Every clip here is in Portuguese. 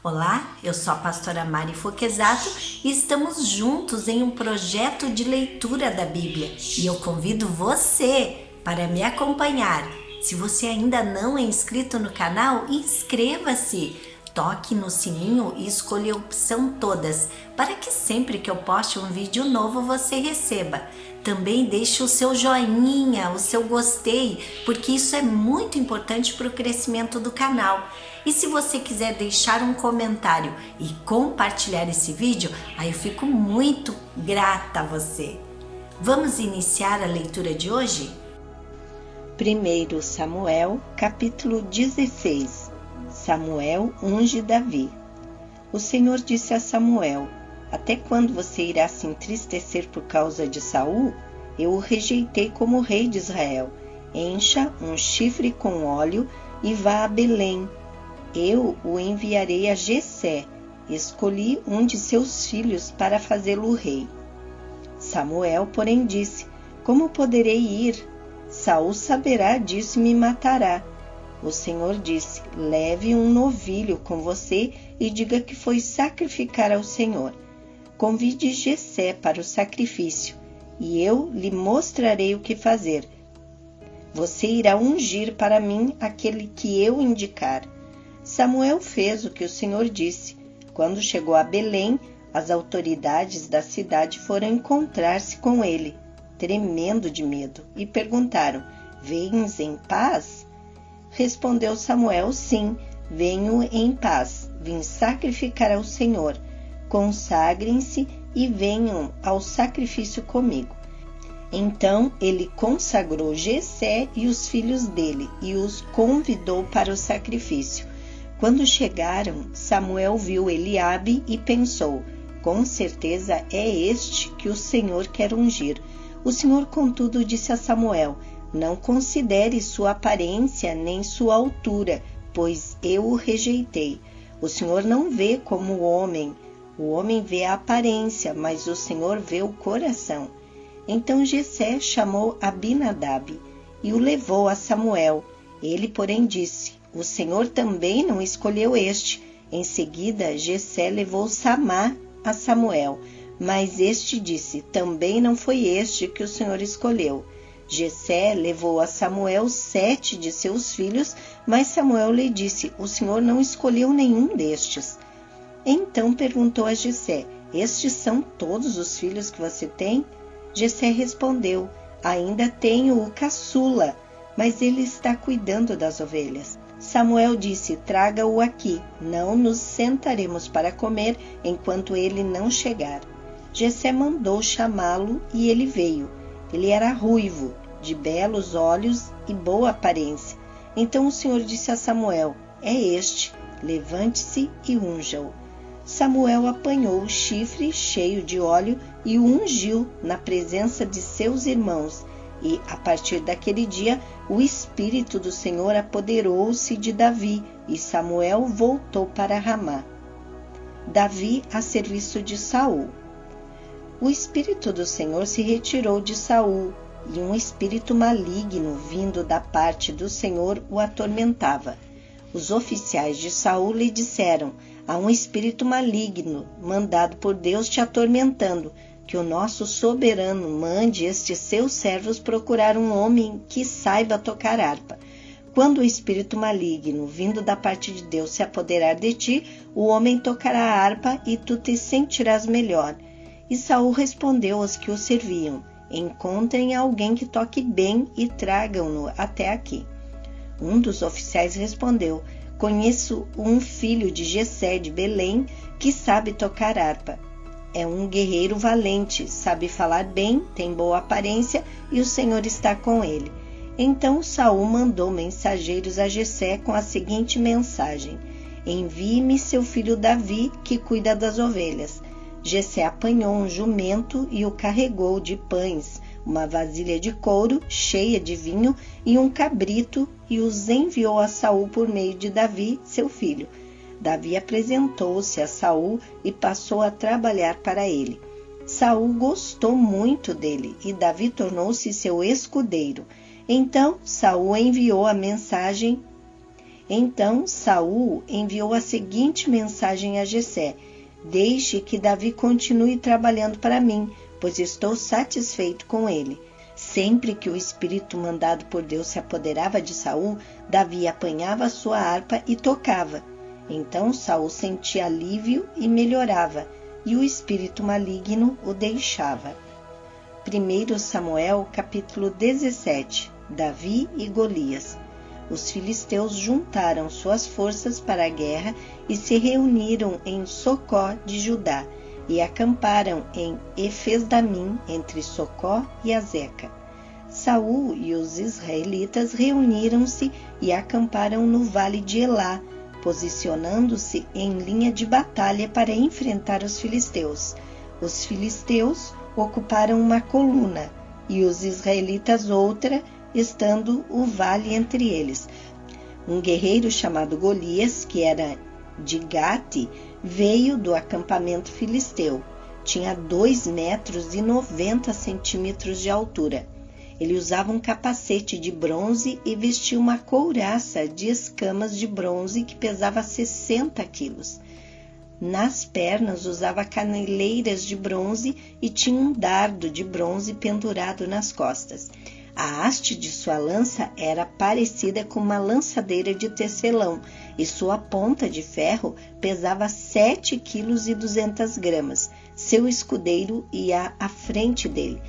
Olá, eu sou a pastora Mari Foquesato e estamos juntos em um projeto de leitura da Bíblia e eu convido você para me acompanhar. Se você ainda não é inscrito no canal, inscreva-se, toque no sininho e escolha a opção todas para que sempre que eu poste um vídeo novo você receba. Também deixe o seu joinha, o seu gostei, porque isso é muito importante para o crescimento do canal. E se você quiser deixar um comentário e compartilhar esse vídeo, aí eu fico muito grata a você. Vamos iniciar a leitura de hoje? 1 Samuel, capítulo 16. Samuel unge Davi. O Senhor disse a Samuel: até quando você irá se entristecer por causa de Saul? Eu o rejeitei como rei de Israel. Encha um chifre com óleo e vá a Belém. Eu o enviarei a Jessé. Escolhi um de seus filhos para fazê-lo rei. Samuel, porém, disse: como poderei ir? Saul saberá disso e me matará. O Senhor disse: leve um novilho com você e diga que foi sacrificar ao Senhor. Convide Jessé para o sacrifício, e eu lhe mostrarei o que fazer. Você irá ungir para mim aquele que eu indicar. Samuel fez o que o Senhor disse. Quando chegou a Belém, as autoridades da cidade foram encontrar-se com ele, tremendo de medo, e perguntaram: vens em paz? Respondeu Samuel: sim, venho em paz. Vim sacrificar ao Senhor. Consagrem-se e venham ao sacrifício comigo. Então ele consagrou Jessé e os filhos dele e os convidou para o sacrifício. Quando chegaram, Samuel viu Eliabe e pensou: com certeza é este que o Senhor quer ungir. O Senhor, contudo, disse a Samuel: não considere sua aparência nem sua altura, pois eu o rejeitei. O Senhor não vê como o homem vê a aparência, mas o Senhor vê o coração. Então Jessé chamou Abinadab e o levou a Samuel. Ele, porém, disse: o Senhor também não escolheu este. Em seguida, Jessé levou Samá a Samuel, mas este disse: também não foi este que o Senhor escolheu. Jessé levou a Samuel 7 de seus filhos, mas Samuel lhe disse: o Senhor não escolheu nenhum destes. Então perguntou a Jessé: estes são todos os filhos que você tem? Jessé respondeu: ainda tenho o caçula, mas ele está cuidando das ovelhas. Samuel disse: traga-o aqui, não nos sentaremos para comer enquanto ele não chegar. Jessé mandou chamá-lo e ele veio. Ele era ruivo, de belos olhos e boa aparência. Então o Senhor disse a Samuel: é este, levante-se e unja-o. Samuel apanhou o chifre cheio de óleo e o ungiu na presença de seus irmãos. E, a partir daquele dia, o Espírito do Senhor apoderou-se de Davi, e Samuel voltou para Ramá. Davi a serviço de Saul. O Espírito do Senhor se retirou de Saul, e um espírito maligno vindo da parte do Senhor o atormentava. Os oficiais de Saul lhe disseram: há um espírito maligno mandado por Deus te atormentando. Que o nosso soberano mande estes seus servos procurar um homem que saiba tocar harpa. Quando o espírito maligno, vindo da parte de Deus, se apoderar de ti, o homem tocará a harpa e tu te sentirás melhor. E Saul respondeu aos que o serviam: encontrem alguém que toque bem e tragam-no até aqui. Um dos oficiais respondeu: conheço um filho de Jessé de Belém que sabe tocar harpa. É um guerreiro valente, sabe falar bem, tem boa aparência e o Senhor está com ele. Então Saul mandou mensageiros a Jessé com a seguinte mensagem: envie-me seu filho Davi, que cuida das ovelhas. Jessé apanhou um jumento e o carregou de pães, uma vasilha de couro cheia de vinho e um cabrito, e os enviou a Saul por meio de Davi, seu filho. Davi apresentou-se a Saul e passou a trabalhar para ele. Saul gostou muito dele e Davi tornou-se seu escudeiro. Então Saul enviou a mensagem: Então Saul enviou a seguinte mensagem a Jessé: deixe que Davi continue trabalhando para mim, pois estou satisfeito com ele. Sempre que o espírito mandado por Deus se apoderava de Saul, Davi apanhava a sua harpa e tocava. Então Saul sentia alívio e melhorava, e o espírito maligno o deixava. 1 Samuel, capítulo 17. Davi e Golias. Os filisteus juntaram suas forças para a guerra e se reuniram em Socó de Judá, e acamparam em Efes-damim, entre Socó e Azeca. Saul e os israelitas reuniram-se e acamparam no vale de Elá, posicionando-se em linha de batalha para enfrentar os filisteus. Os filisteus ocuparam uma coluna e os israelitas outra, estando o vale entre eles. Um guerreiro chamado Golias, que era de Gate, veio do acampamento filisteu. Tinha 2,90 metros de altura. Ele usava um capacete de bronze e vestia uma couraça de escamas de bronze que pesava 60 quilos. Nas pernas usava caneleiras de bronze e tinha um dardo de bronze pendurado nas costas. A haste de sua lança era parecida com uma lançadeira de tecelão e sua ponta de ferro pesava 7,2 kg. Seu escudeiro ia à frente dele.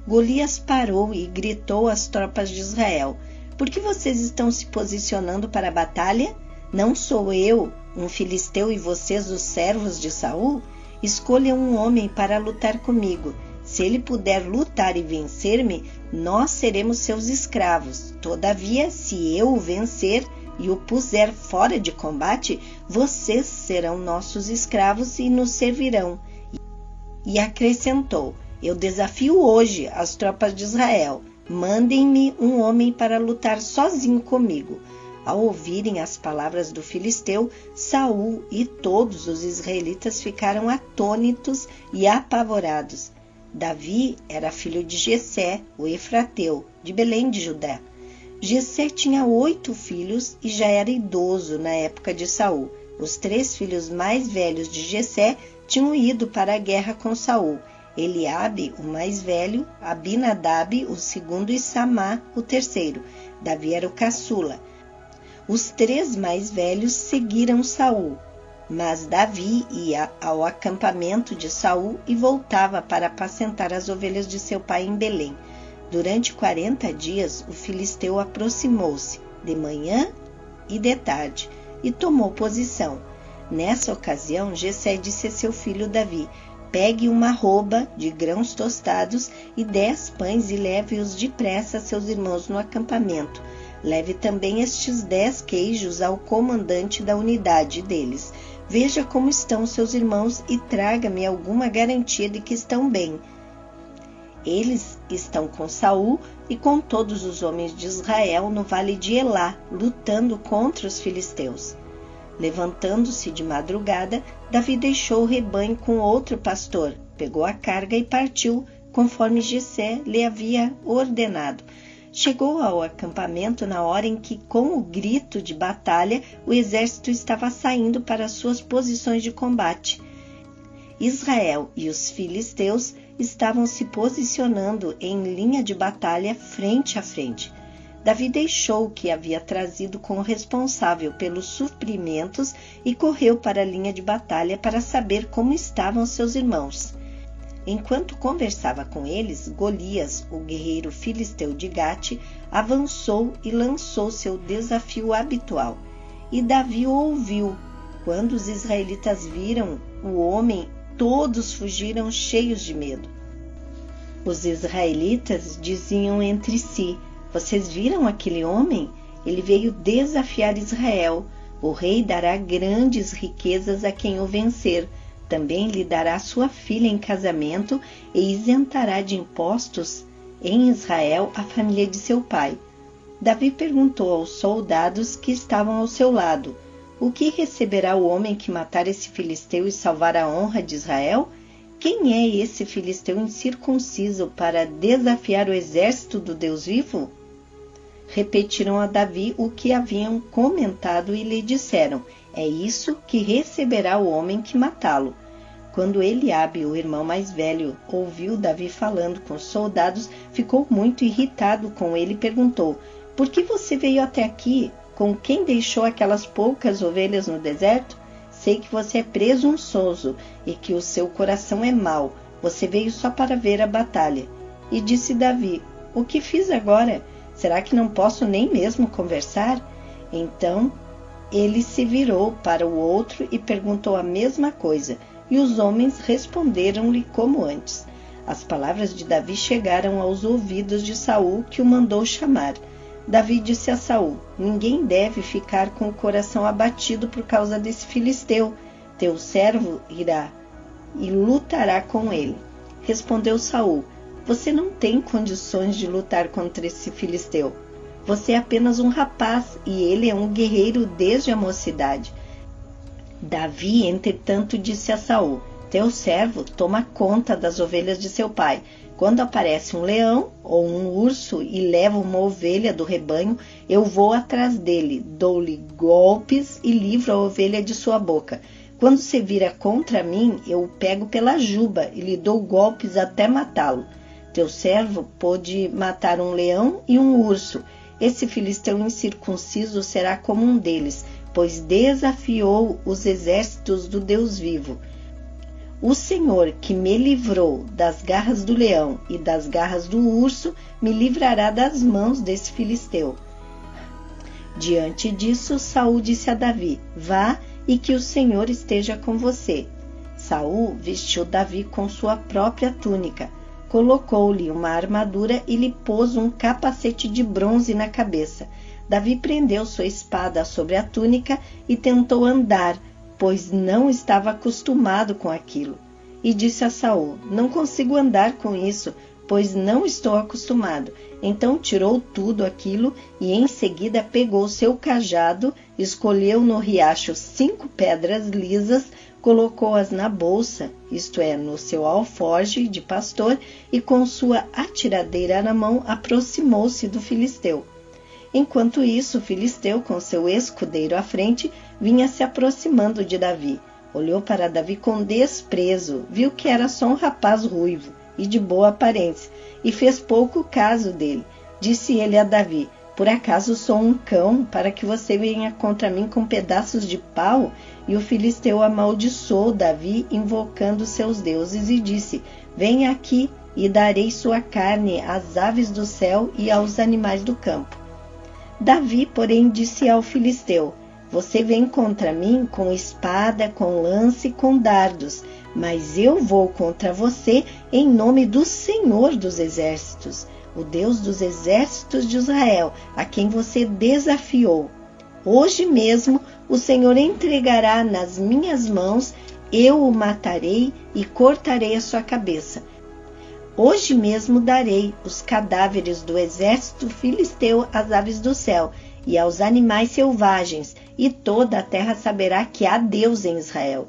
Golias parou e gritou às tropas de Israel: por que vocês estão se posicionando para a batalha? Não sou eu, um filisteu, e vocês os servos de Saul? Escolham um homem para lutar comigo. Se ele puder lutar e vencer-me, nós seremos seus escravos. Todavia, se eu o vencer e o puser fora de combate, vocês serão nossos escravos e nos servirão. E acrescentou: eu desafio hoje as tropas de Israel. Mandem-me um homem para lutar sozinho comigo. Ao ouvirem as palavras do filisteu, Saul e todos os israelitas ficaram atônitos e apavorados. Davi era filho de Jessé, o Efrateu, de Belém de Judá. Jessé tinha 8 filhos e já era idoso na época de Saul. Os 3 filhos mais velhos de Jessé tinham ido para a guerra com Saul: Eliabe, o mais velho, Abinadab, o segundo, e Samá, o terceiro. Davi era o caçula. Os 3 mais velhos seguiram Saul, mas Davi ia ao acampamento de Saul e voltava para apacentar as ovelhas de seu pai em Belém. Durante 40 dias, o filisteu aproximou-se, de manhã e de tarde, e tomou posição. Nessa ocasião, Jessé disse a seu filho Davi: pegue uma arroba de grãos tostados e 10 pães e leve-os depressa a seus irmãos no acampamento. Leve também estes 10 queijos ao comandante da unidade deles. Veja como estão seus irmãos e traga-me alguma garantia de que estão bem. Eles estão com Saul e com todos os homens de Israel no vale de Elá, lutando contra os filisteus. Levantando-se de madrugada, Davi deixou o rebanho com outro pastor, pegou a carga e partiu, conforme Jessé lhe havia ordenado. Chegou ao acampamento na hora em que, com o grito de batalha, o exército estava saindo para suas posições de combate. Israel e os filisteus estavam se posicionando em linha de batalha frente a frente. Davi deixou o que havia trazido com o responsável pelos suprimentos e correu para a linha de batalha para saber como estavam seus irmãos. Enquanto conversava com eles, Golias, o guerreiro filisteu de Gate, avançou e lançou seu desafio habitual. E Davi o ouviu. Quando os israelitas viram o homem, todos fugiram cheios de medo. Os israelitas diziam entre si: vocês viram aquele homem? Ele veio desafiar Israel. O rei dará grandes riquezas a quem o vencer. Também lhe dará sua filha em casamento e isentará de impostos em Israel a família de seu pai. Davi perguntou aos soldados que estavam ao seu lado: o que receberá o homem que matar esse filisteu e salvar a honra de Israel? Quem é esse filisteu incircunciso para desafiar o exército do Deus vivo? repetiram a Davi o que haviam comentado e lhe disseram: é isso que receberá o homem que matá-lo. Quando Eliabe, o irmão mais velho, ouviu Davi falando com os soldados, ficou muito irritado com ele e perguntou: por que você veio até aqui? Com quem deixou aquelas poucas ovelhas no deserto? Sei que você é presunçoso e que o seu coração é mau. Você veio só para ver a batalha. E disse Davi: o que fiz agora? Será que não posso nem mesmo conversar? Então ele se virou para o outro e perguntou a mesma coisa, e os homens responderam-lhe como antes. As palavras de Davi chegaram aos ouvidos de Saul, que o mandou chamar. Davi disse a Saul: ninguém deve ficar com o coração abatido por causa desse filisteu. Teu servo irá e lutará com ele. Respondeu Saul: você não tem condições de lutar contra esse filisteu. Você é apenas um rapaz e ele é um guerreiro desde a mocidade. Davi, entretanto, disse a Saul: teu servo toma conta das ovelhas de seu pai. Quando aparece um leão ou um urso e leva uma ovelha do rebanho, eu vou atrás dele, dou-lhe golpes e livro a ovelha de sua boca. Quando se vira contra mim, eu o pego pela juba e lhe dou golpes até matá-lo. Teu servo pôde matar um leão e um urso. Esse filisteu incircunciso será como um deles, pois desafiou os exércitos do Deus vivo. O Senhor, que me livrou das garras do leão e das garras do urso, me livrará das mãos desse filisteu. Diante disso, Saul disse a Davi: vá e que o Senhor esteja com você. Saul vestiu Davi com sua própria túnica, colocou-lhe uma armadura e lhe pôs um capacete de bronze na cabeça. Davi prendeu sua espada sobre a túnica e tentou andar, pois não estava acostumado com aquilo. E disse a Saul: não consigo andar com isso, pois não estou acostumado. Então tirou tudo aquilo e em seguida pegou seu cajado, escolheu no riacho 5 pedras lisas, colocou-as na bolsa, isto é, no seu alforje de pastor, e com sua atiradeira na mão aproximou-se do filisteu. Enquanto isso, o filisteu, com seu escudeiro à frente, vinha se aproximando de Davi. Olhou para Davi com desprezo, viu que era só um rapaz ruivo e de boa aparência, e fez pouco caso dele. Disse ele a Davi: por acaso sou um cão para que você venha contra mim com pedaços de pau? E o filisteu amaldiçoou Davi, invocando seus deuses, e disse: venha aqui e darei sua carne às aves do céu e aos animais do campo. Davi, porém, disse ao filisteu: você vem contra mim com espada, com lança e com dardos, mas eu vou contra você em nome do Senhor dos Exércitos, o Deus dos exércitos de Israel, a quem você desafiou. Hoje mesmo o Senhor entregará nas minhas mãos, eu o matarei e cortarei a sua cabeça. Hoje mesmo darei os cadáveres do exército filisteu às aves do céu e aos animais selvagens, e toda a terra saberá que há Deus em Israel.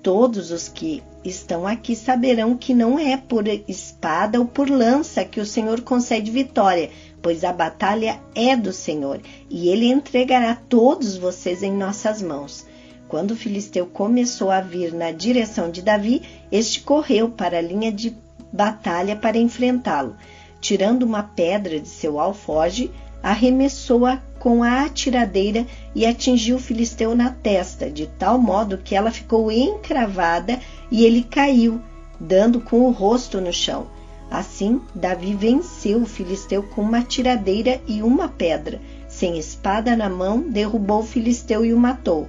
Todos os que estão aqui saberão que não é por espada ou por lança que o Senhor concede vitória, pois a batalha é do Senhor, e ele entregará todos vocês em nossas mãos. Quando o filisteu começou a vir na direção de Davi, este correu para a linha de batalha para enfrentá-lo. Tirando uma pedra de seu alforje, arremessou-a com a atiradeira e atingiu o filisteu na testa, de tal modo que ela ficou encravada e ele caiu, dando com o rosto no chão. Assim, Davi venceu o filisteu com uma atiradeira e uma pedra. Sem espada na mão, derrubou o filisteu e o matou.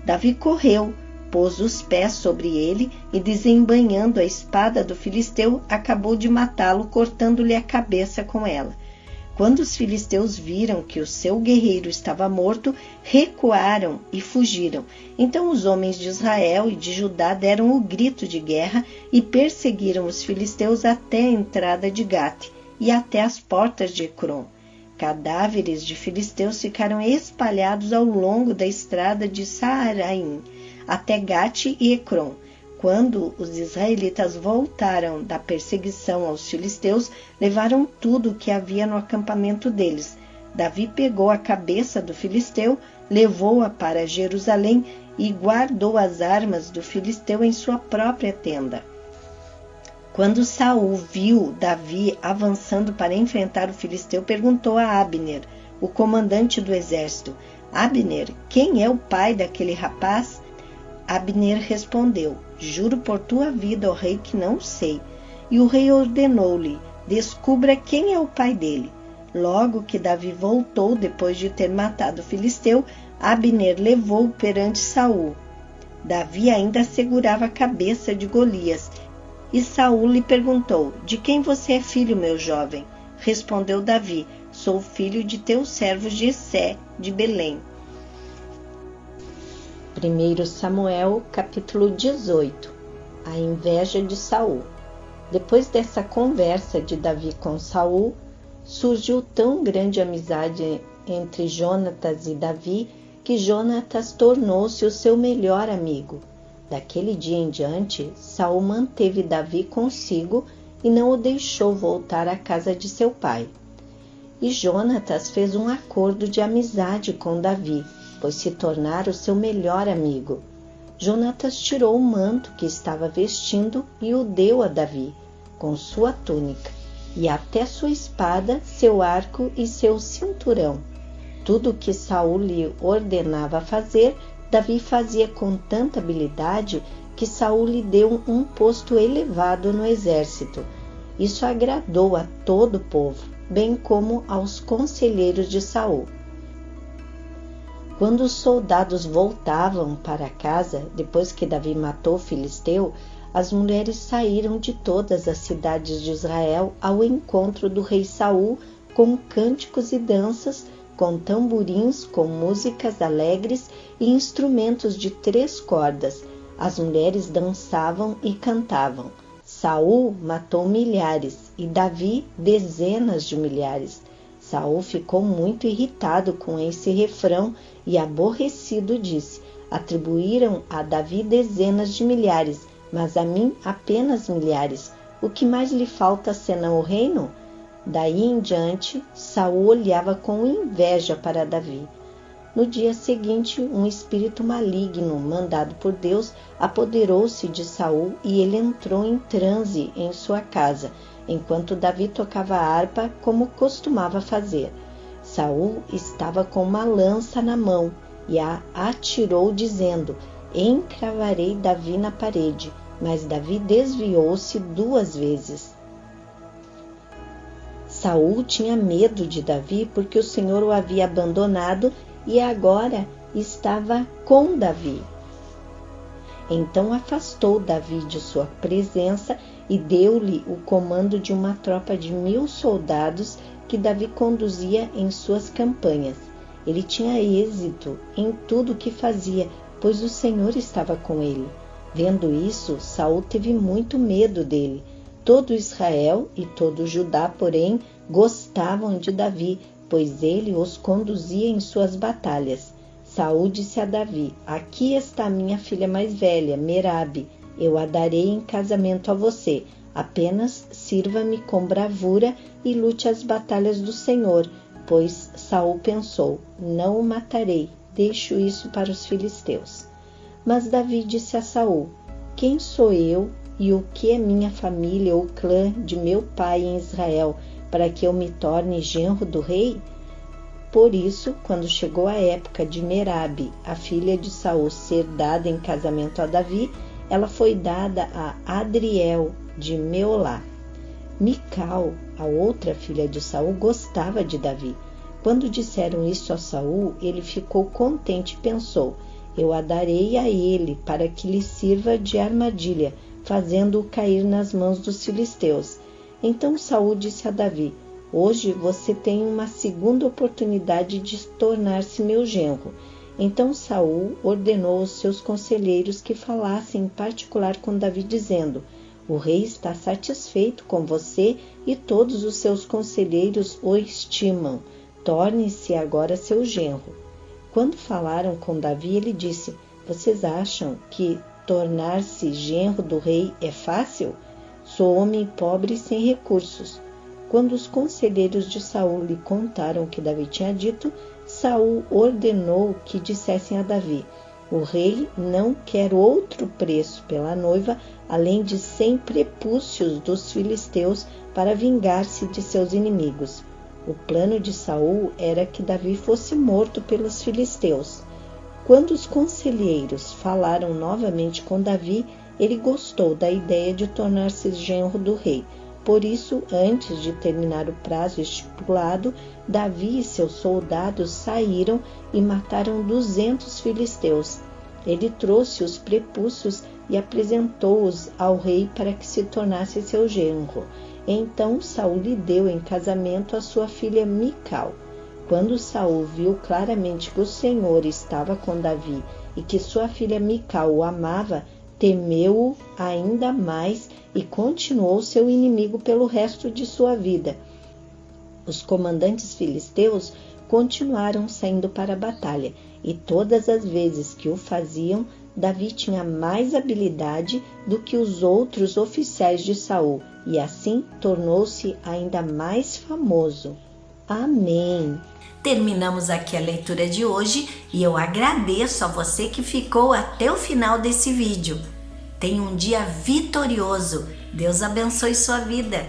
Davi correu, pôs os pés sobre ele e, desembainhando a espada do filisteu, acabou de matá-lo, cortando-lhe a cabeça com ela. Quando os filisteus viram que o seu guerreiro estava morto, recuaram e fugiram. Então os homens de Israel e de Judá deram o grito de guerra e perseguiram os filisteus até a entrada de Gate e até as portas de Ecrom. Cadáveres de filisteus ficaram espalhados ao longo da estrada de Saaraim, até Gate e Ecrom. Quando os israelitas voltaram da perseguição aos filisteus, levaram tudo o que havia no acampamento deles. Davi pegou a cabeça do filisteu, levou-a para Jerusalém e guardou as armas do filisteu em sua própria tenda. Quando Saul viu Davi avançando para enfrentar o filisteu, perguntou a Abner, o comandante do exército: Abner, quem é o pai daquele rapaz? Abner respondeu: Juro por tua vida, ó rei, que não sei. E o rei ordenou-lhe: Descubra quem é o pai dele. Logo que Davi voltou, depois de ter matado o filisteu, Abner levou-o perante Saul. Davi ainda segurava a cabeça de Golias. E Saul lhe perguntou: De quem você é filho, meu jovem? Respondeu Davi: Sou filho de teu servo Jessé, de Belém. 1 Samuel, capítulo 18. A inveja de Saul. Depois dessa conversa de Davi com Saul, surgiu tão grande amizade entre Jonatas e Davi que Jonatas tornou-se o seu melhor amigo. Daquele dia em diante, Saul manteve Davi consigo e não o deixou voltar à casa de seu pai. E Jonatas fez um acordo de amizade com Davi, pois se tornara o seu melhor amigo. Jonatas tirou o manto que estava vestindo e o deu a Davi, com sua túnica, e até sua espada, seu arco e seu cinturão. Tudo o que Saul lhe ordenava fazer, Davi fazia com tanta habilidade que Saul lhe deu um posto elevado no exército. Isso agradou a todo o povo, bem como aos conselheiros de Saul. Quando os soldados voltavam para casa, depois que Davi matou o filisteu, as mulheres saíram de todas as cidades de Israel ao encontro do rei Saul com cânticos e danças, com tamborins, com músicas alegres e instrumentos de 3 cordas. As mulheres dançavam e cantavam. Saul matou milhares e Davi dezenas de milhares. Saul ficou muito irritado com esse refrão e aborrecido disse: Atribuíram a Davi dezenas de milhares, mas a mim apenas milhares. O que mais lhe falta senão o reino? Daí em diante, Saul olhava com inveja para Davi. No dia seguinte, um espírito maligno, mandado por Deus, apoderou-se de Saul e ele entrou em transe em sua casa, enquanto Davi tocava a harpa como costumava fazer. Saul estava com uma lança na mão e a atirou, dizendo: Encravarei Davi na parede. Mas Davi desviou-se 2 vezes. Saul tinha medo de Davi porque o Senhor o havia abandonado e agora estava com Davi. Então afastou Davi de sua presença e deu-lhe o comando de uma tropa de 1000 soldados que Davi conduzia em suas campanhas. Ele tinha êxito em tudo o que fazia, pois o Senhor estava com ele. Vendo isso, Saul teve muito medo dele. Todo Israel e todo Judá, porém, gostavam de Davi, pois ele os conduzia em suas batalhas. Saul disse a Davi: Aqui está minha filha mais velha, Merabe. Eu a darei em casamento a você. Apenas sirva-me com bravura e lute as batalhas do Senhor. Pois Saul pensou: Não o matarei, deixo isso para os filisteus. Mas Davi disse a Saul: Quem sou eu e o que é minha família ou clã de meu pai em Israel, para que eu me torne genro do rei? Por isso, quando chegou a época de Merabe, a filha de Saul, ser dada em casamento a Davi, ela foi dada a Adriel de Meolá. Mical, a outra filha de Saul, gostava de Davi. Quando disseram isso a Saul, ele ficou contente e pensou: Eu a darei a ele para que lhe sirva de armadilha, fazendo-o cair nas mãos dos filisteus. Então Saul disse a Davi: Hoje você tem uma segunda oportunidade de tornar-se meu genro. Então Saul ordenou aos seus conselheiros que falassem em particular com Davi, dizendo: O rei está satisfeito com você e todos os seus conselheiros o estimam. Torne-se agora seu genro. Quando falaram com Davi, ele disse: Vocês acham que tornar-se genro do rei é fácil? Sou homem pobre e sem recursos. Quando os conselheiros de Saul lhe contaram o que Davi tinha dito, Saul ordenou que dissessem a Davi: o rei não quer outro preço pela noiva, além de 100 prepúcios dos filisteus para vingar-se de seus inimigos. O plano de Saul era que Davi fosse morto pelos filisteus. Quando os conselheiros falaram novamente com Davi, ele gostou da ideia de tornar-se genro do rei. Por isso, antes de terminar o prazo estipulado, Davi e seus soldados saíram e mataram 200 filisteus. Ele trouxe os prepúcios e apresentou-os ao rei para que se tornasse seu genro. Então Saul lhe deu em casamento a sua filha Mical. Quando Saul viu claramente que o Senhor estava com Davi e que sua filha Mical o amava, temeu-o ainda mais e continuou seu inimigo pelo resto de sua vida. Os comandantes filisteus continuaram saindo para a batalha, e todas as vezes que o faziam, Davi tinha mais habilidade do que os outros oficiais de Saul, e assim tornou-se ainda mais famoso. Amém. Terminamos aqui a leitura de hoje e eu agradeço a você que ficou até o final desse vídeo. Tenha um dia vitorioso. Deus abençoe sua vida.